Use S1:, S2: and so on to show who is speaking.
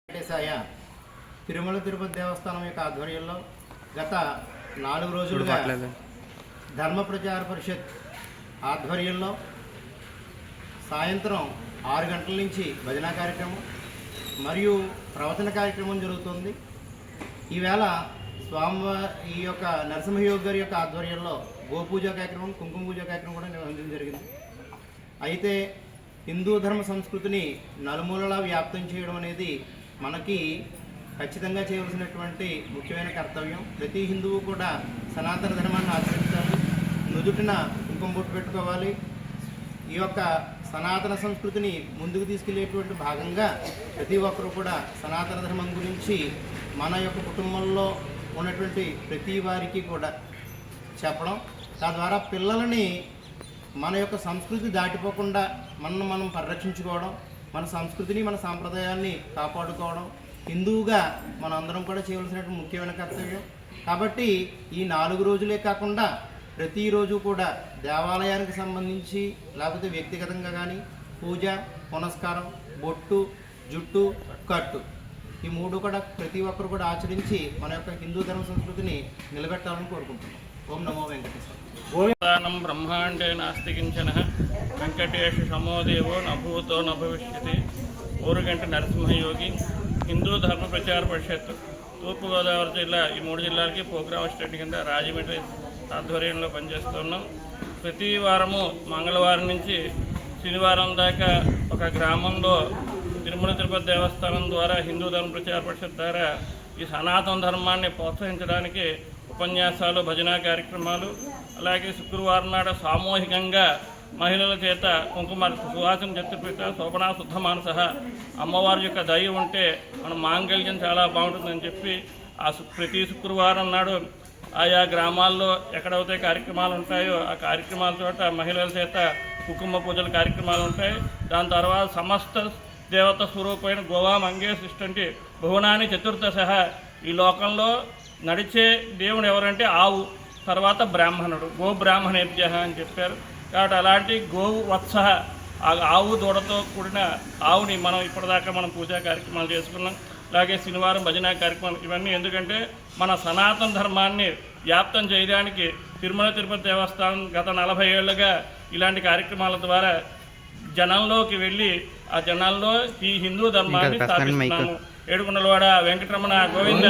S1: వెంకటేశాయ తిరుమల తిరుపతి దేవస్థానం యొక్క ఆధ్వర్యంలో గత 4 రోజులుగా ధర్మ ప్రచార పరిషత్ ఆధ్వర్యంలో సాయంత్రం 6 గంటల నుంచి భజన కార్యక్రమం మరియు ప్రవచన కార్యక్రమం జరుగుతుంది. ఈవేళ ఈ యొక్క నరసింహయోగి గారి యొక్క ఆధ్వర్యంలో గోపూజ కార్యక్రమం, కుంకుమ పూజ కార్యక్రమం కూడా నిర్వహించడం జరిగింది. అయితే హిందూ ధర్మ సంస్కృతిని నలుమూలలా వ్యాప్తం చేయడం అనేది మనకి ఖచ్చితంగా చేయవలసినటువంటి ముఖ్యమైన కర్తవ్యం. ప్రతి హిందువు కూడా సనాతన ధర్మాన్ని ఆచరించాలి, నుదుటిన కుంకుమ బొట్టు పెట్టుకోవాలి. ఈ యొక్క సనాతన సంస్కృతిని ముందుకు తీసుకెళ్లేటువంటి భాగంగా ప్రతి ఒక్కరూ కూడా సనాతన ధర్మం గురించి మన యొక్క కుటుంబంలో ఉన్నటువంటి ప్రతి వారికి కూడా చెప్పడం, తద్వారా పిల్లలని మన యొక్క సంస్కృతి దాటిపోకుండా మనం పరిరక్షించుకోవడం, మన సంస్కృతిని మన సాంప్రదాయాన్ని కాపాడుకోవడం హిందువుగా మన అందరం కూడా చేయవలసినటువంటి ముఖ్యమైన కర్తవ్యం. కాబట్టి ఈ 4 రోజులే కాకుండా ప్రతిరోజు కూడా దేవాలయానికి సంబంధించి లేకపోతే వ్యక్తిగతంగా కానీ పూజ, పునస్కారం, బొట్టు, జుట్టు, కట్టు ఈ 3 కూడా ప్రతి ఒక్కరు కూడా ఆచరించి మన యొక్క హిందూ ధర్మ సంస్కృతిని నిలబెట్టాలని కోరుకుంటున్నాం. ఓం నమో వెంకటేశ్వర.
S2: ఓం బ్రహ్మాండే నాస్తి కించన వెంకటేశ సమోదేవో నభూతో నభవిష్యతి. ఊరుగంట నరసింహయోగి హిందూ ధర్మ ప్రచార పరిషత్ తూర్పుగోదావరి జిల్లా, ఈ 3 జిల్లాలకి ప్రోగ్రామ్ అసిస్టెంట్ కింద రాజమండ్రి ఆధ్వర్యంలో పనిచేస్తున్నాం. ప్రతి వారము మంగళవారం నుంచి శనివారం దాకా ఒక గ్రామంలో తిరుమల తిరుపతి దేవస్థానం ద్వారా హిందూ ధర్మ ప్రచార పరిషత్ ద్వారా ఈ సనాతన ధర్మాన్ని ప్రోత్సహించడానికి ఉపన్యాసాలు, భజన కార్యక్రమాలు, అలాగే శుక్రవారం నాడు సామూహికంగా మహిళల చేత కుంకుమ సువాసన చిత్రపీఠ శోభనా శుద్ధ మానస అమ్మవారి యొక్క దయ ఉంటే మన మాంగళ్యం చాలా బాగుంటుందని చెప్పి ప్రతి శుక్రవారం నాడు ఆయా గ్రామాల్లో ఎక్కడైతే కార్యక్రమాలు ఉంటాయో ఆ కార్యక్రమాల చోట మహిళల చేత కుంకుమ పూజల కార్యక్రమాలు ఉంటాయి. దాని తర్వాత సమస్త దేవత స్వరూపమైన గోవా మంగేశిష్టంటి భువనాన్ని చతుర్దశ, ఈ లోకంలో నడిచే దేవుడు ఎవరంటే ఆవు, తర్వాత బ్రాహ్మణుడు, గో బ్రాహ్మణేభ్య అని చెప్పారు. కాబట్టి అలాంటి గోవు వత్స, ఆ ఆవు దూడతో కూడిన ఆవుని ఇప్పటిదాకా మనం పూజా కార్యక్రమాలు చేసుకున్నాం. అలాగే శనివారం భజన కార్యక్రమాలు, ఇవన్నీ ఎందుకంటే మన సనాతన ధర్మాన్ని వ్యాప్తం చేయడానికి తిరుమల తిరుపతి దేవస్థానం గత 40 ఏళ్లుగా ఇలాంటి కార్యక్రమాల ద్వారా జనంలోకి వెళ్ళి ఆ జనాల్లో ఈ హిందూ ధర్మాన్ని స్థాపిస్తున్నాము. ఏడుకొండలవాడ వెంకటరమణ గోవింద.